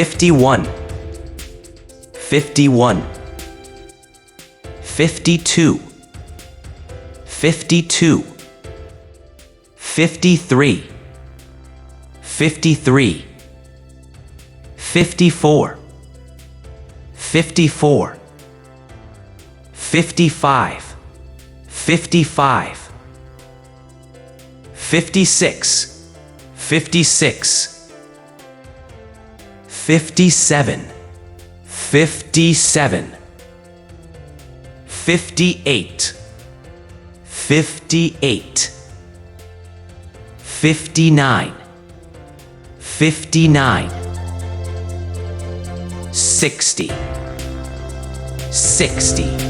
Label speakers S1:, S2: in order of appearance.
S1: 51, 51, 52, 52, 53, 53, 54, 54, 55, 55, 56, 56, 57, 57, 58, 58, 59, 59, 60, 60,